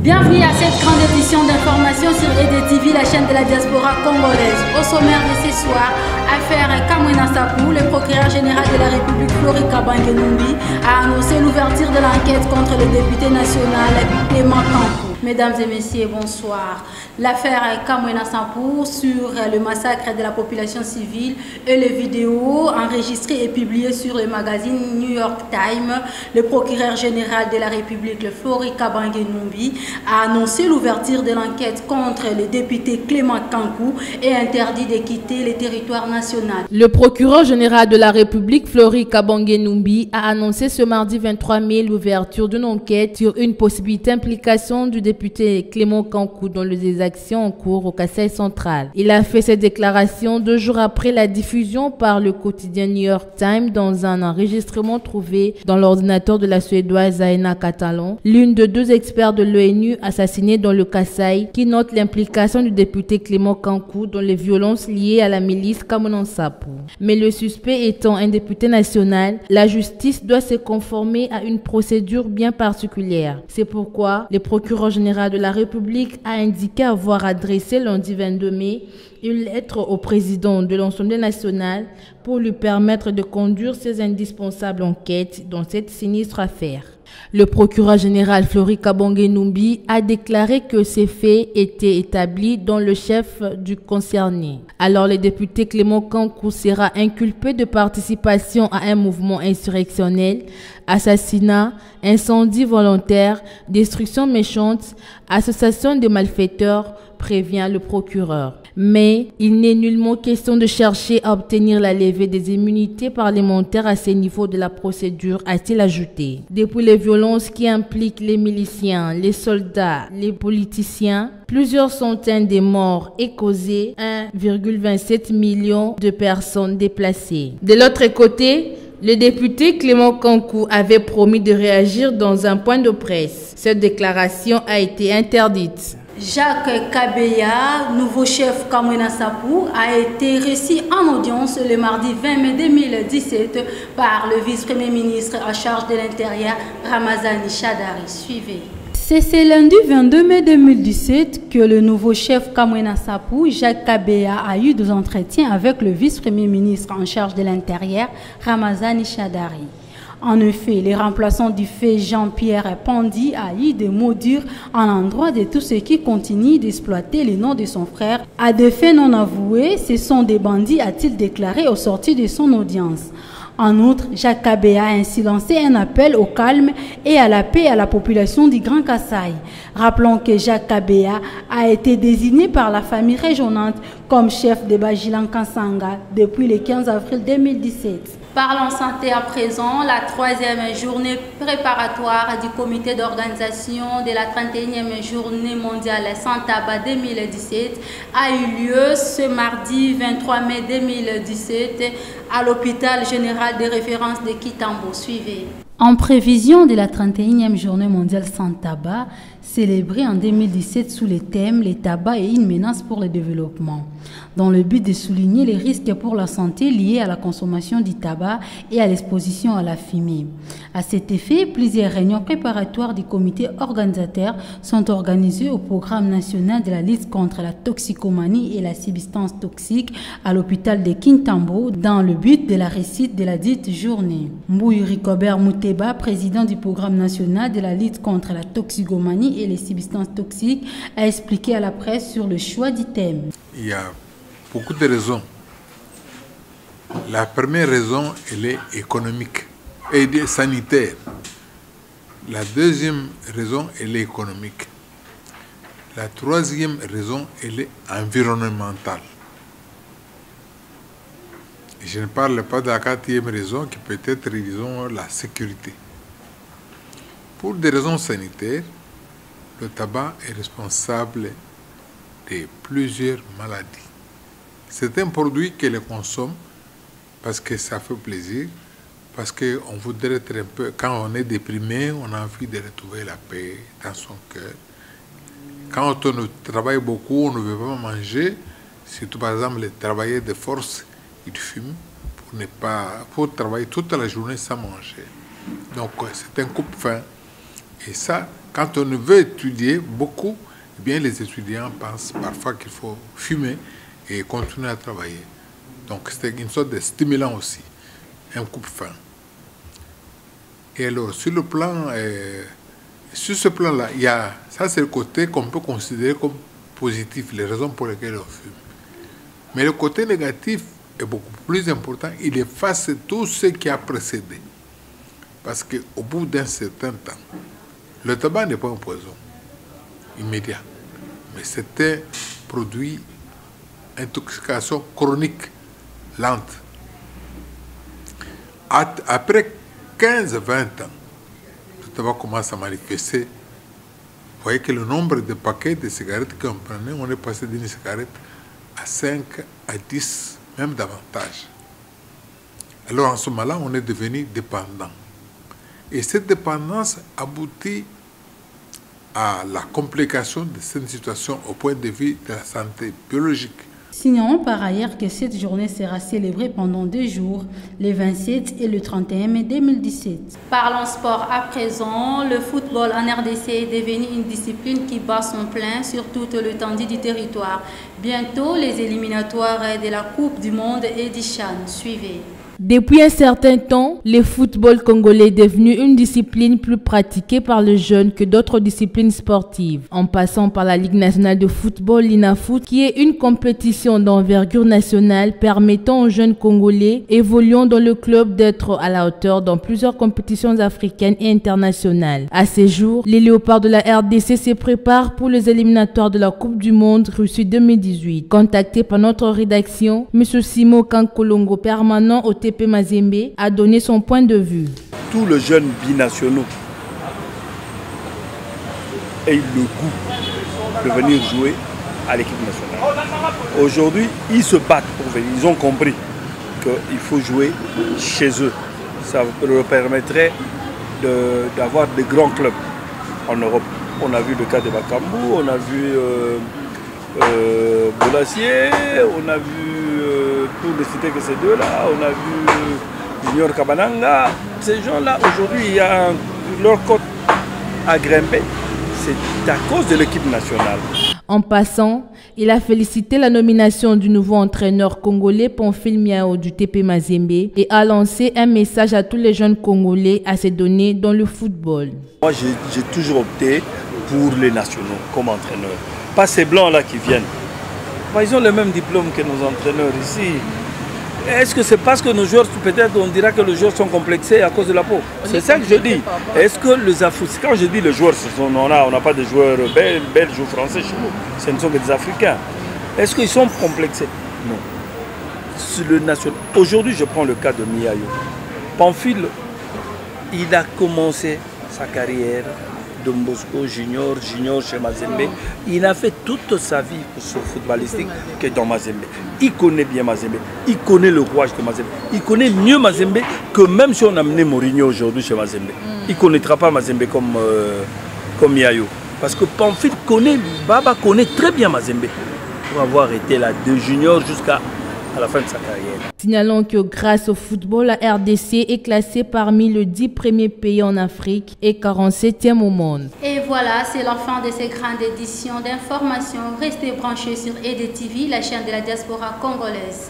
Bienvenue à cette grande édition d'information sur EDTV, la chaîne de la diaspora congolaise. Au sommaire de ce soir, affaire Kamwena Sapou, le procureur général de la République Flori Kabange Numbi a annoncé l'ouverture de l'enquête contre le député national Clément Kankou. Mesdames et messieurs, bonsoir. L'affaire Kamwena Sapou sur le massacre de la population civile et les vidéos enregistrées et publiées sur le magazine New York Times, le procureur général de la République, le Flori Kabange Numbi, a annoncé l'ouverture de l'enquête contre le député Clément Kankou et interdit de quitter le territoire national. Le procureur général de la République, Flori Kabange Numbi, a annoncé ce mardi 23 mai l'ouverture d'une enquête sur une possibilité implication du député Clément Kankou dans les actions en cours au Kasaï central. Il a fait cette déclaration 2 jours après la diffusion par le quotidien New York Times dans un enregistrement trouvé dans l'ordinateur de la Suédoise Zaina Catalan, l'une de 2 experts de l'ONU assassinés dans le Kasaï, qui note l'implication du député Clément Kankou dans les violences liées à la milice Kamwena Sapou. Mais le suspect étant un député national, la justice doit se conformer à une procédure bien particulière. C'est pourquoi le procureur général de la République a indiqué avoir adressé lundi 22 mai une lettre au président de l'Assemblée nationale pour lui permettre de conduire ses indispensables enquêtes dans cette sinistre affaire. Le procureur général Flori Kabange Numbi a déclaré que ces faits étaient établis dans le chef du concerné. Alors le député Clément Kankou sera inculpé de participation à un mouvement insurrectionnel, assassinat, incendie volontaire, destruction méchante, association de malfaiteurs, prévient le procureur. Mais il n'est nullement question de chercher à obtenir la levée des immunités parlementaires à ce niveau de la procédure, a-t-il ajouté. Depuis les violences qui impliquent les miliciens, les soldats, les politiciens, plusieurs centaines de morts et causé 1,27 million de personnes déplacées. De l'autre côté, le député Clément Kankou avait promis de réagir dans un point de presse. Cette déclaration a été interdite. Jacques Kabeya, nouveau chef Kamwena Sapou, a été reçu en audience le mardi 20 mai 2017 par le vice-premier ministre en charge de l'Intérieur, Ramazani Shadari. Suivez. C'est ce lundi 22 mai 2017 que le nouveau chef Kamwena Sapou, Jacques Kabeya, a eu des entretiens avec le vice-premier ministre en charge de l'Intérieur, Ramazani Shadari. En effet, les remplaçants du fait Jean-Pierre Pandi a eu des mots durs en l'endroit de tous ceux qui continuent d'exploiter les noms de son frère. À des faits non avoués, ce sont des bandits, a-t-il déclaré au sortir de son audience. En outre, Jacques Kabeya a ainsi lancé un appel au calme et à la paix à la population du Grand Kasaï. Rappelons que Jacques Kabeya a été désigné par la famille régionale comme chef de Bajilan Kansanga depuis le 15 avril 2017. Parlons santé à présent. La 3e journée préparatoire du comité d'organisation de la 31e journée mondiale sans tabac 2017 a eu lieu ce mardi 23 mai 2017 à l'hôpital général de référence de Kitambo. Suivez. En prévision de la 31e journée mondiale sans tabac, célébrée en 2017 sous le thème « Les tabacs et une menace pour le développement », dans le but de souligner les risques pour la santé liés à la consommation du tabac et à l'exposition à la fumée. À cet effet, plusieurs réunions préparatoires du comité organisateur sont organisées au programme national de la lutte contre la toxicomanie et la substance toxique à l'hôpital de Kintambo dans le but de la réussite de la dite journée. Mbouy Ricobert Mouteba, président du programme national de la lutte contre la toxicomanie et les substances toxiques, a expliqué à la presse sur le choix du thème. Il y a beaucoup de raisons. La première raison, elle est économique et sanitaire. La deuxième raison, elle est économique. La troisième raison, elle est environnementale. Et je ne parle pas de la quatrième raison qui peut être, disons, la sécurité. Pour des raisons sanitaires, le tabac est responsable de plusieurs maladies. C'est un produit que les consomme parce que ça fait plaisir, parce qu'on voudrait être un peu... Quand on est déprimé, on a envie de retrouver la paix dans son cœur. Quand on travaille beaucoup, on ne veut pas manger. Surtout, par exemple, les travailleurs de force, ils fument pour travailler toute la journée sans manger. Donc, c'est un coupe-faim. Et ça, quand on veut étudier beaucoup, eh bien les étudiants pensent parfois qu'il faut fumer et continuer à travailler. Donc c'est une sorte de stimulant aussi, un coupe-faim. Et alors sur ce plan-là, ça c'est le côté qu'on peut considérer comme positif, les raisons pour lesquelles on fume. Mais le côté négatif est beaucoup plus important, il efface tout ce qui a précédé. Parce qu'au bout d'un certain temps, le tabac n'est pas un poison immédiat, mais c'est un produit d'intoxication chronique, lente. Après 15-20 ans, le tabac commence à manifester. Vous voyez que le nombre de paquets de cigarettes qu'on prenait, on est passé d'une cigarette à 5, à 10, même davantage. Alors en ce moment-là, on est devenu dépendant. Et cette dépendance aboutit à la complication de cette situation au point de vue de la santé biologique. Signalons par ailleurs que cette journée sera célébrée pendant 2 jours, le 27 et le 31 mai 2017. Parlons sport à présent. Le football en RDC est devenu une discipline qui bat son plein sur toute l'étendue du territoire. Bientôt, les éliminatoires de la Coupe du Monde et du CHAN. Suivez. Depuis un certain temps, le football congolais est devenu une discipline plus pratiquée par les jeunes que d'autres disciplines sportives, en passant par la Ligue nationale de football, l'INAFoot, qui est une compétition d'envergure nationale permettant aux jeunes congolais évoluant dans le club d'être à la hauteur dans plusieurs compétitions africaines et internationales. À ce jour, les léopards de la RDC se préparent pour les éliminatoires de la Coupe du Monde Russie 2018. Contacté par notre rédaction, M. Simo Kankolongo, permanent au TP Mazembe, a donné son point de vue. Tous les jeunes binationaux aient le goût de venir jouer à l'équipe nationale. Aujourd'hui, ils se battent pour venir. Ils ont compris qu'il faut jouer chez eux. Ça leur permettrait d'avoir de grands clubs en Europe. On a vu le cas de Bakambu, on a vu Bolassier, on a vu pour ne citer que ces deux-là, on a vu Junior Kabananga. Ces gens-là, aujourd'hui, il y a leur cote à grimper. C'est à cause de l'équipe nationale. En passant, il a félicité la nomination du nouveau entraîneur congolais Pamphile Miao du TP Mazembe et a lancé un message à tous les jeunes Congolais à se donner dans le football. Moi, j'ai toujours opté pour les nationaux comme entraîneurs. Pas ces blancs-là qui viennent. Ils ont le même diplôme que nos entraîneurs ici. Est-ce que c'est parce que nos joueurs, peut-être on dira que les joueurs sont complexés à cause de la peau? C'est ça que je dis. Est-ce que les Africains, quand je dis les joueurs, on n'a pas de joueurs belges ou français chez nous, ce ne sont que des Africains. Est-ce qu'ils sont complexés? Non. Sur le national. Aujourd'hui, je prends le cas de Miayo. Pamphile, il a commencé sa carrière Don Bosco, junior chez Mazembe. Il a fait toute sa vie sur footballistique que dans Mazembe. Il connaît bien Mazembe, il connaît le rouage de Mazembe. Il connaît mieux Mazembe que même si on a amené Mourinho aujourd'hui chez Mazembe. Il ne connaîtra pas Mazembe comme Miayo. Parce que Pamphile connaît, Baba connaît très bien Mazembe. Pour avoir été là de junior jusqu'à la fin de sa carrière. Signalons que grâce au football, la RDC est classée parmi les 10 premiers pays en Afrique et 47e au monde. Et voilà, c'est la fin de ces grandes éditions d'information. Restez branchés sur EDTV, la chaîne de la diaspora congolaise.